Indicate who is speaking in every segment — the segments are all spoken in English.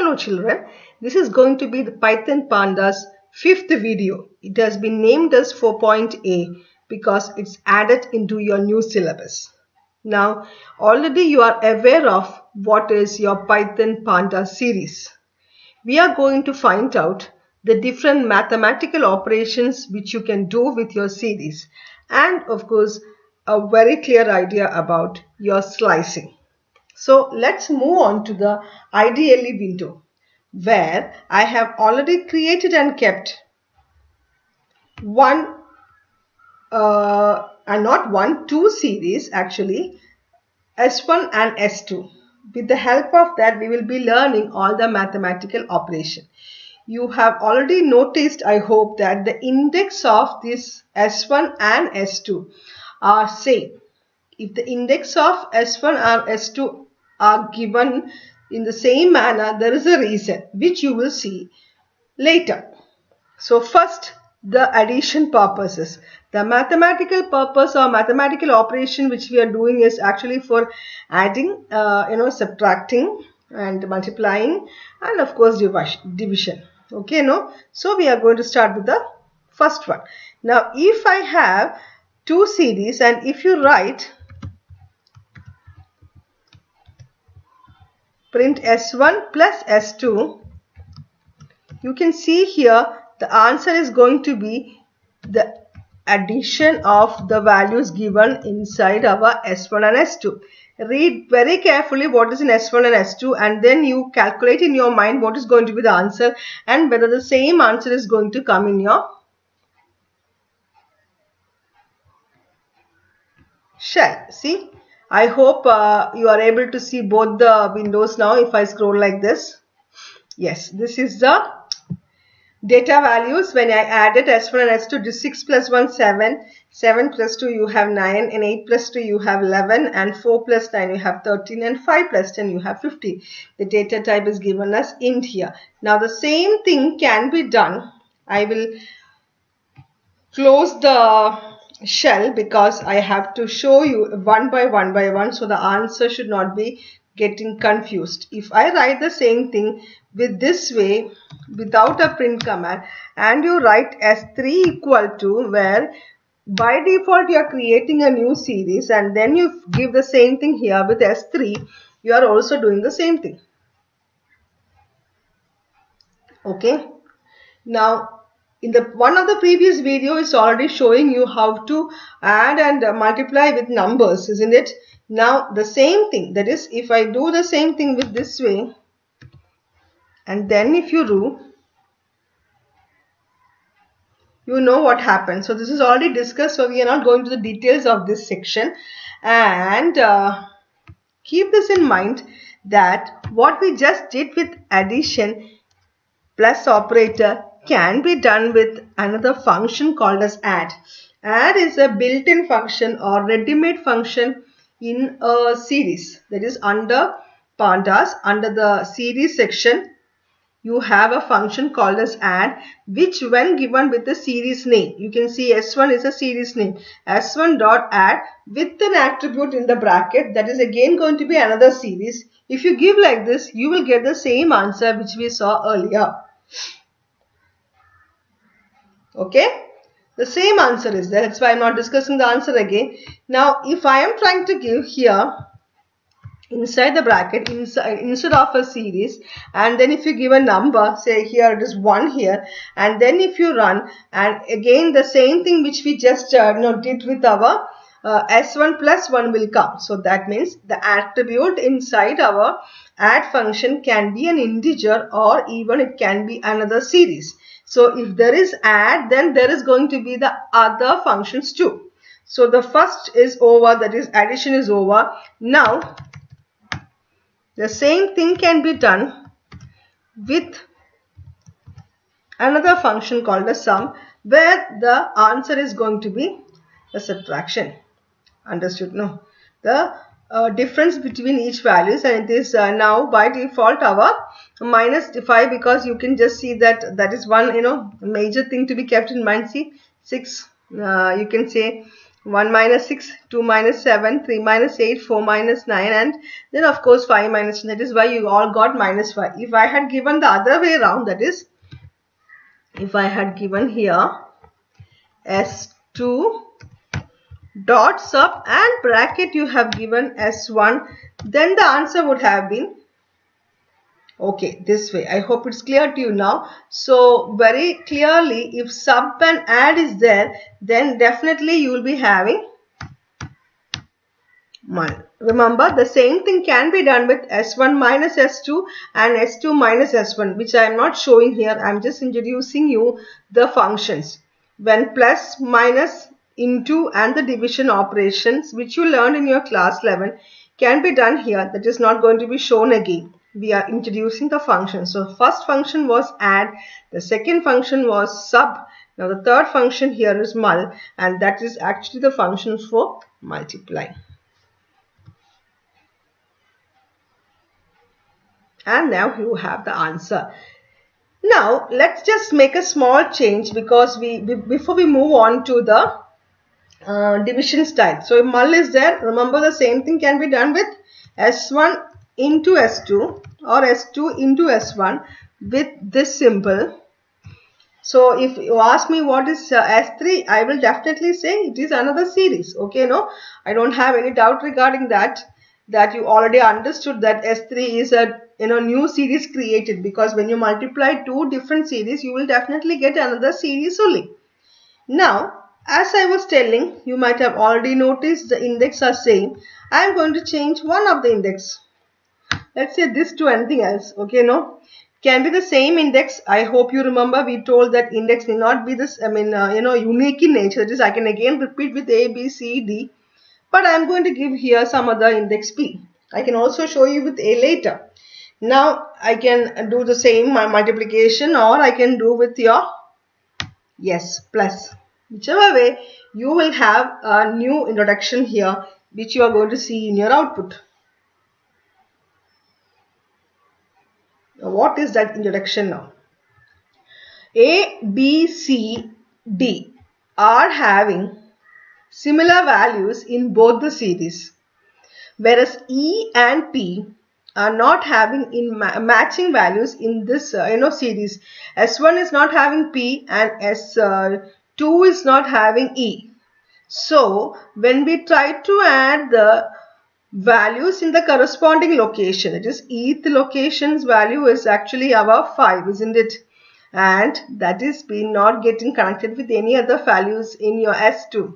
Speaker 1: Hello children, this is going to be the Python Pandas 5th video. It has been named as 4.A because it's added into your new syllabus. Now already you are aware of what is your Python Pandas series. We are going to find out the different mathematical operations which you can do with your series, and of course a very clear idea about your slicing. So let's move on to the IDLE window, where I have already created and kept two series actually, S1 and S2. With the help of that, we will be learning all the mathematical operation. You have already noticed, I hope, that the index of this S1 and S2 are same. If the index of S1 or S2 are given in the same manner, there is a reason which you will see later. So first, the addition purposes. The mathematical purpose or mathematical operation which we are doing is actually for adding, subtracting and multiplying, and of course division. Okay, no? So we are going to start with the first one. Now if I have two series and if you write print S1 plus S2, you can see here the answer is going to be the addition of the values given inside our S1 and S2. Read very carefully what is in S1 and S2, and then you calculate in your mind what is going to be the answer and whether the same answer is going to come in your shell. See? I hope you are able to see both the windows now if I scroll like this. Yes, this is the data values when I added S1 and S2. 6 plus 1, 7. 7 plus 2 you have 9, and 8 plus 2 you have 11, and 4 plus 9 you have 13, and 5 plus 10 you have 15. The data type is given as int here. Now the same thing can be done. I will close the shell because I have to show you one by one, so the answer should not be getting confused. If I write the same thing with this way without a print command, and you write S3 equal to, where by default you are creating a new series, and then you give the same thing here with S3, you are also doing the same thing. Okay, now in the one of the previous video is already showing you how to add and multiply with numbers, isn't it? Now the same thing, that is, if I do the same thing with this way, and then if you do, you know what happens. So this is already discussed, so we are not going to the details of this section. And keep this in mind that what we just did with addition plus operator can be done with another function called as add. Add is a built-in function or ready-made function in a series. That is, under Pandas, under the series section, you have a function called as add, which when given with the series name, you can see S1 is a series name, S1 dot add with an attribute in the bracket, that is again going to be another series. If you give like this, you will get the same answer which we saw earlier. Okay, the same answer is there. That's why I'm not discussing the answer again. Now if I am trying to give here inside the bracket, instead of a series, and then if you give a number, say here it is 1 here, and then if you run, and again the same thing which we just did with our S1 plus 1 will come. So that means the attribute inside our add function can be an integer, or even it can be another series. So if there is add, then there is going to be the other functions too. So the first is over, that is addition is over. Now the same thing can be done with another function called a sum, where the answer is going to be a subtraction. Understood? No, the difference between each values, and it is now by default our minus 5, because you can just see that that is one major thing to be kept in mind. See, 6, you can say 1 minus 6, 2 minus 7, 3 minus 8, 4 minus 9, and then of course 5 minus 10. That is why you all got minus 5. If I had given the other way around, that is, if I had given here S2 dot sub and bracket you have given S1, then the answer would have been okay, this way. I hope it's clear to you now. So very clearly, if sub and add is there, then definitely you will be having mul. Remember, the same thing can be done with S1 minus S2 and S2 minus S1, which I am not showing here. I am just introducing you the functions. When plus, minus, into and the division operations, which you learned in your class 11, can be done here. That is not going to be shown again. We are introducing the function. So first function was add, the second function was sub. Now the third function here is mul, and that is actually the function for multiply. And now you have the answer. Now let's just make a small change, because before we move on to the division style. So if mul is there, remember the same thing can be done with S1 into S2 or S2 into S1 with this symbol. So if you ask me what is S3, I will definitely say it is another series. Okay, no, I don't have any doubt regarding that you already understood that S3 is a new series created, because when you multiply two different series, you will definitely get another series only. Now, as I was telling, you might have already noticed the index are same. I am going to change one of the index. Let's say this to anything else. Okay, no, can be the same index. I hope you remember we told that index may not be this, unique in nature. That is, I can again repeat with A, B, C, D. But I am going to give here some other index P. I can also show you with A later. Now I can do the same multiplication, or I can do with your plus. Whichever way, you will have a new introduction here, which you are going to see in your output. Now, what is that introduction now? A, B, C, D are having similar values in both the series, whereas E and P are not having matching values in this series. S1 is not having P and S2 is not having E. So when we try to add the values in the corresponding location, it is E'th location's value is actually our 5, isn't it? And that is been not getting connected with any other values in your S2.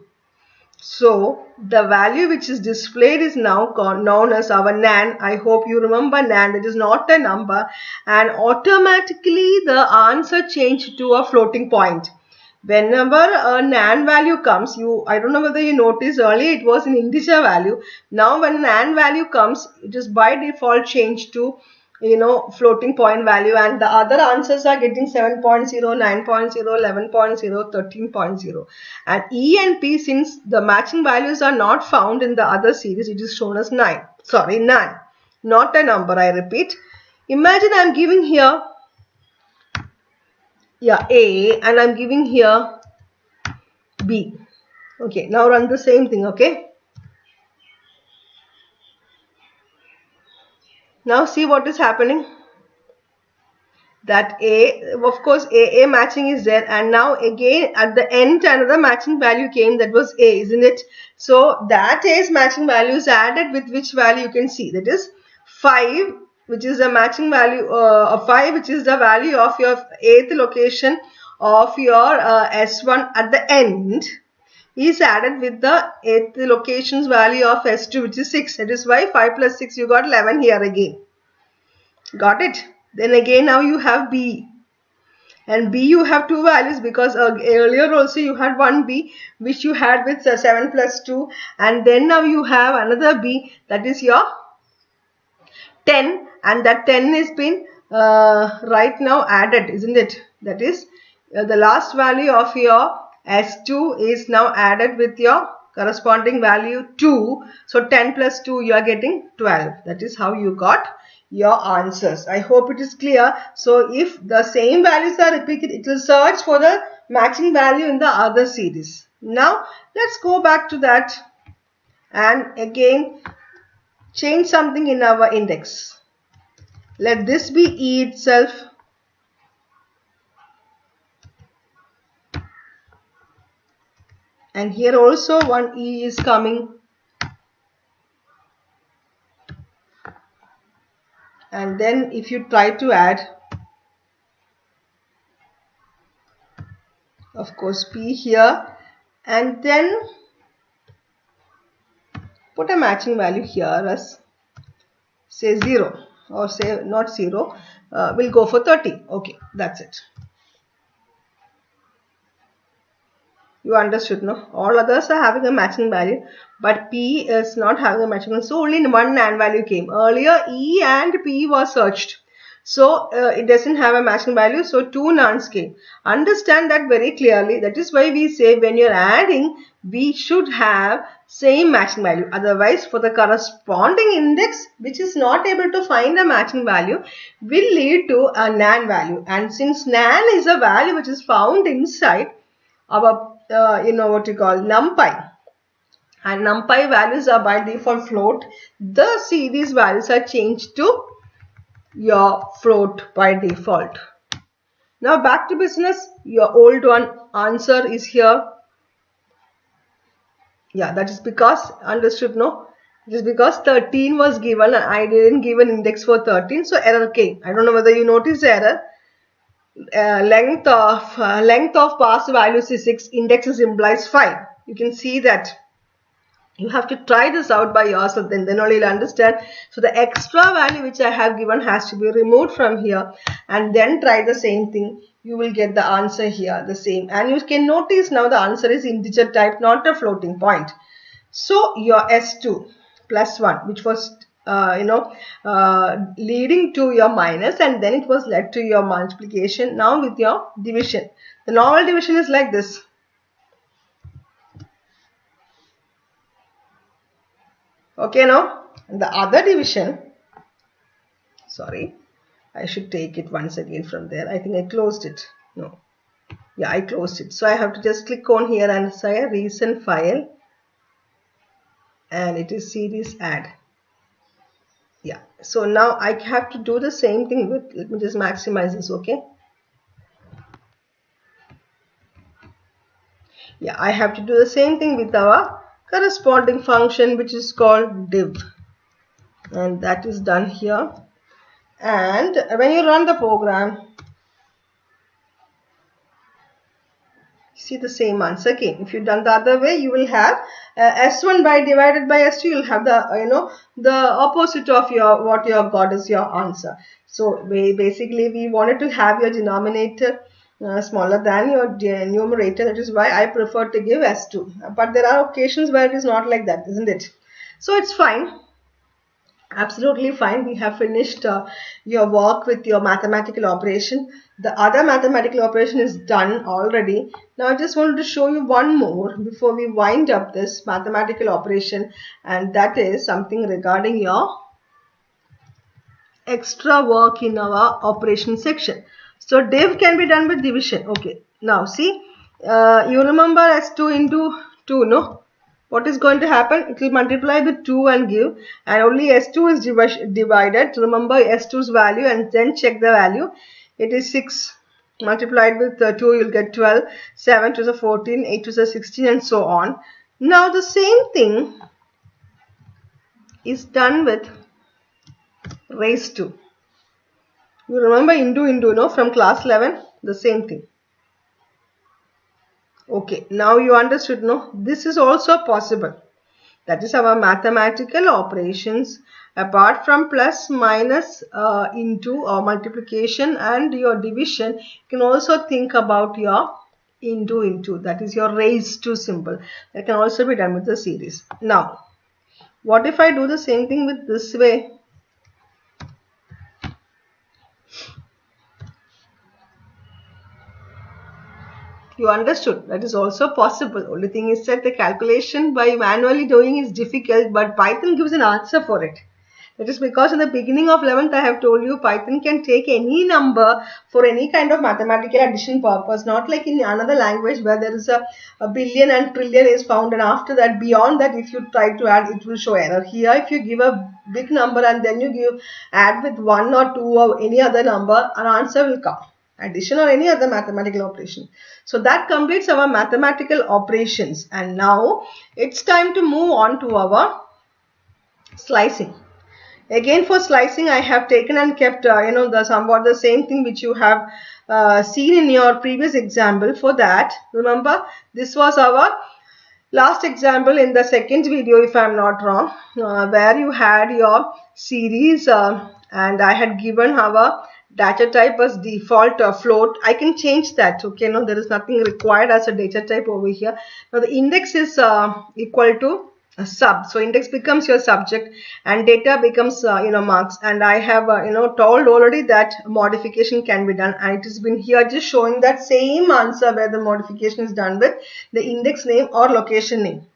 Speaker 1: So the value which is displayed is now known as our nan. I hope you remember nan. That is not a number, and automatically the answer changed to a floating point. Whenever a nan value comes, I don't know whether you noticed earlier it was an integer value. Now when an nan value comes, it is by default changed to floating point value, and the other answers are getting 7.0, 9.0, 11.0, 13.0. And E and P, since the matching values are not found in the other series, it is shown as nan, not a number. I repeat, imagine I am giving here A and I am giving here B. Okay, now run the same thing. Okay, now see what is happening. That A, of course, A matching is there, and now again at the end another matching value came, that was A, isn't it? So that A's matching value is added with which value you can see, that is 5, which is the matching value of 5, which is the value of your 8th location of your S1 at the end, is added with the 8th location's value of S2, which is 6. That is why 5 plus 6, you got 11 here again. Got it? Then again now you have B, and B you have two values, because earlier also you had one B which you had with 7 plus 2, and then now you have another B, that is your 10, and that 10 is been right now added, isn't it? That is the last value of your S2 is now added with your corresponding value 2. So 10 plus 2, you are getting 12. That is how you got your answers. I hope it is clear. So if the same values are repeated, it will search for the matching value in the other series. Now let's go back to that and again change something in our index. Let this be E itself. And here also one E is coming. And then if you try to add, of course, P here, and then put a matching value here as say 0, or say not 0, we'll go for 30. Okay, that's it. You understood, no? All others are having a matching value, but P is not having a matching value. So only one NaN value came. Earlier E and P was searched. So it doesn't have a matching value. So 2 NaNs came. Understand that very clearly. That is why we say when you're adding, we should have same matching value. Otherwise, for the corresponding index, which is not able to find a matching value, will lead to a NaN value. And since NaN is a value which is found inside our what you call NumPy, and NumPy values are by default float, the series values are changed to your float by default. Now back to business. Your old one answer is here. Yeah, that is because, understood, no? It is because 13 was given and I didn't give an index for 13, so error came. I don't know whether you noticed the error. Length of pass values is 6, indexes implies 5. You can see that. You have to try this out by yourself, then only you'll understand. So the extra value which I have given has to be removed from here, and then try the same thing. You will get the answer here, the same. And you can notice now the answer is integer type, not a floating point. So your S2 plus 1, which was leading to your minus, and then it was led to your multiplication. Now with your division, the normal division is like this. Okay, now the other division, sorry, I should take it once again from there. I think I closed it. No, yeah, I closed it. So I have to just click on here and say recent file, and it is series add. Yeah, so now I have to do the same thing with, let me just maximize this. Okay, yeah, I have to do the same thing with our corresponding function, which is called div, and that is done here. And when you run the program, see the same answer again. If you done the other way, you will have S1 by divided by S2. You'll have the the opposite of your what you have got is your answer. So basically we wanted to have your denominator smaller than your numerator. That is why I prefer to give S2. But there are occasions where it is not like that, isn't it? So it's fine. Absolutely fine. We have finished your work with your mathematical operation. The other mathematical operation is done already. Now I just wanted to show you one more before we wind up this mathematical operation, and that is something regarding your extra work in our operation section. So div can be done with division. Okay, now see, you remember S2 into 2, no? What is going to happen? It will multiply with 2 and give, and only S2 is divided. Remember S2's value and then check the value. It is 6 multiplied with 2, you'll get 12, 7 to the 14, 8 to the 16, and so on. Now the same thing is done with raised to. You remember into, no, from class 11, the same thing. Okay, now you understood, no? This is also possible. That is our mathematical operations. Apart from plus, minus, into, or multiplication and your division, you can also think about your into. That is your raised to symbol. That can also be done with the series. Now, what if I do the same thing with this way? You understood, that is also possible. Only thing is that the calculation by manually doing is difficult, but Python gives an answer for it. It is because in the beginning of 11th I have told you Python can take any number for any kind of mathematical addition purpose, not like in another language where there is a billion and trillion is found, and after that, beyond that, if you try to add, it will show error. Here, if you give a big number and then you add with 1 or 2 or any other number, an answer will come. Addition or any other mathematical operation. So that completes our mathematical operations, and now it's time to move on to our slicing. Again, for slicing I have taken and kept somewhat the same thing which you have seen in your previous example. For that, remember, this was our last example in the second video, if I am not wrong, where you had your series and I had given our data type as default float. I can change that. Okay, no, there is nothing required as a data type over here. Now the index is equal to a sub, so index becomes your subject and data becomes marks, and I have told already that modification can be done, and it has been here just showing that same answer where the modification is done with the index name or location name.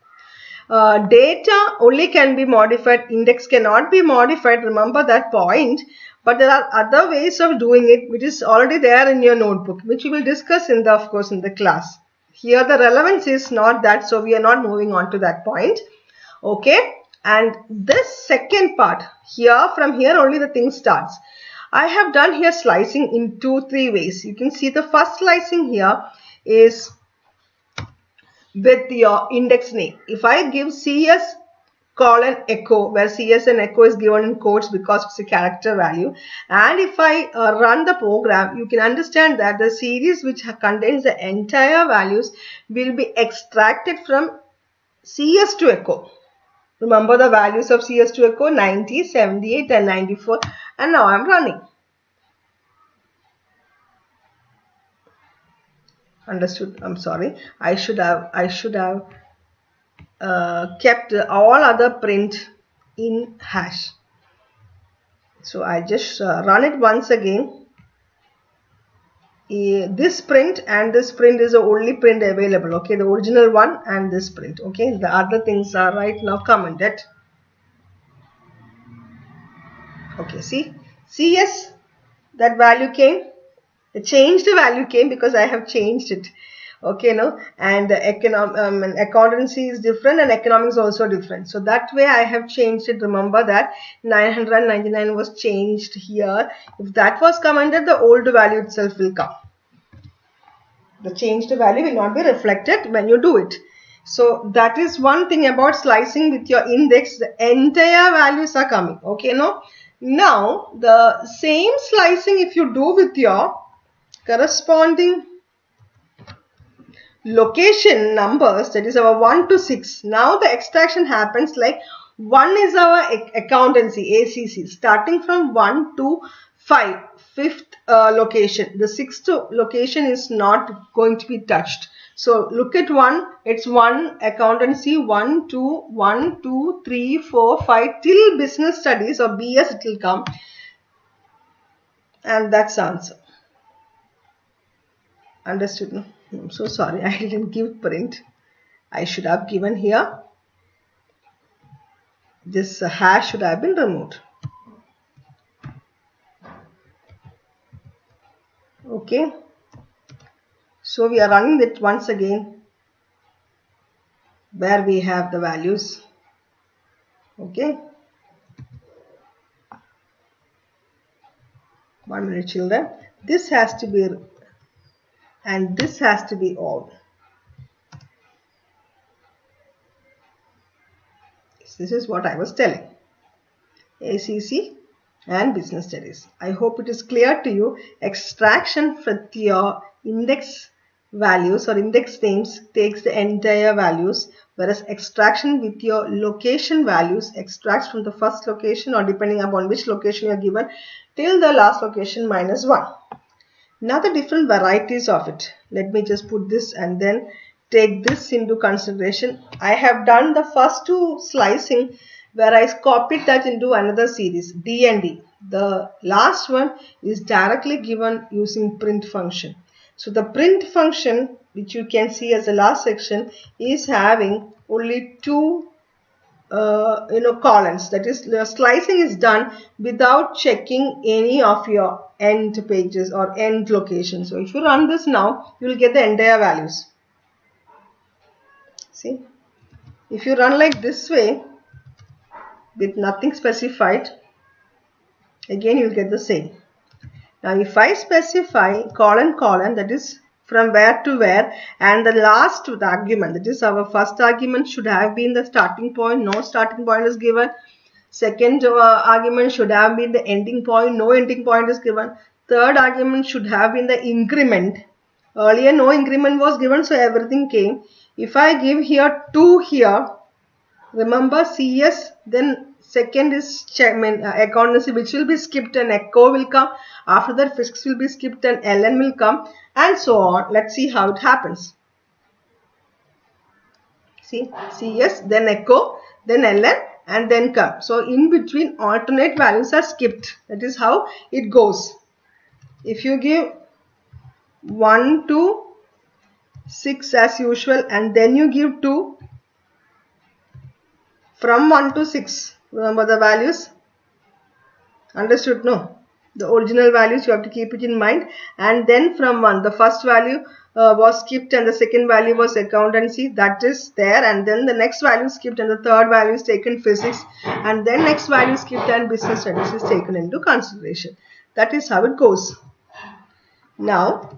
Speaker 1: Data only can be modified, index cannot be modified, remember that point. But there are other ways of doing it which is already there in your notebook, which we will discuss in the, of course, in the class. Here the relevance is not that, so we are not moving on to that point. Okay, and this second part here, from here only the thing starts. I have done here slicing in 2-3 ways. You can see the first slicing here is with your index name. If I give CS colon echo, where CS and echo is given in quotes because it's a character value, and if I run the program, you can understand that the series which contains the entire values will be extracted from CS to echo. Remember the values of CS to echo, 90, 78 and 94, and now I am running. Understood? I'm sorry. I should have kept all other print in hash. So I just run it once again. This print and this print is the only print available. Okay, the original one and this print. Okay, the other things are right now commented. Okay, see, CS, that value came. The changed value came because I have changed it. Okay, no, and the accountancy is different and economics also different. So that way I have changed it. Remember that 999 was changed here. If that was commented, the old value itself will come. The changed value will not be reflected when you do it. So that is one thing about slicing with your index. The entire values are coming. Okay, no. Now the same slicing if you do with your corresponding location numbers, that is our 1 to 6. Now the extraction happens like 1 is our accountancy ACC, starting from 1 to 5, fifth location. The sixth location is not going to be touched. So look at 1, it's 1 accountancy, 1, 2, 1, 2, 3, 4, 5 till business studies or BS it will come, and that's the answer. Understood? No? I'm so sorry, I didn't give print. I should have given here. This hash should have been removed. Okay. So we are running it once again where we have the values. Okay. 1 minute, children. This has to be and this has to be all. This is what I was telling. ACC and business studies. I hope it is clear to you. Extraction with your index values or index names takes the entire values, whereas extraction with your location values extracts from the first location or depending upon which location you are given till the last location minus 1. Now the different varieties of it. Let me just put this and then take this into consideration. I have done the first 2 slicing where I copied that into another series, D and D. The last one is directly given using print function. So the print function, which you can see as the last section, is having only 2 columns. That is, the slicing is done without checking any of your end pages or end locations. So if you run this now, you will get the entire values. See, if you run like this way with nothing specified, again you will get the same. Now if I specify colon, that is from where to where, and the last argument, that is our first argument, should have been the starting point. No starting point is given. Second argument should have been the ending point. No ending point is given. Third argument should have been the increment. Earlier no increment was given, so everything came. If I give here 2 here, remember CS, then second is accountancy, which will be skipped, and echo will come. After that physics will be skipped and LN will come, and so on. Let's see how it happens. See, CS, then echo, then LN, and then come. So in between alternate values are skipped. That is how it goes. If you give 1 to 6 as usual, and then you give 2 from 1 to 6. Remember the values? Understood? No. The original values, you have to keep it in mind. And then from 1, the first value was skipped and the second value was accountancy. That is there. And then the next value skipped and the third value is taken physics. And then next value skipped and business studies is taken into consideration. That is how it goes. Now,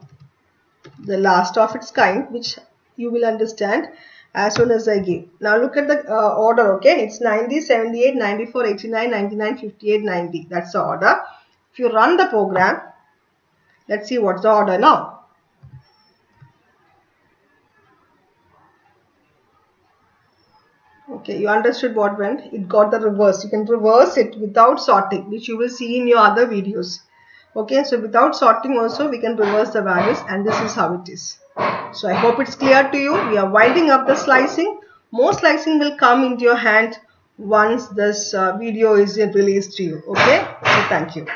Speaker 1: the last of its kind, which you will understand as soon as I give. Now look at the order, okay? It's 90, 78, 94, 89, 99, 58, 90. That's the order. If you run the program, let's see what's the order now. Okay, you understood what went. It got the reverse. You can reverse it without sorting, which you will see in your other videos. Okay, so without sorting also we can reverse the values, and this is how it is. So I hope it's clear to you. We are winding up the slicing. More slicing will come into your hand once this video is released to you. Okay, so thank you.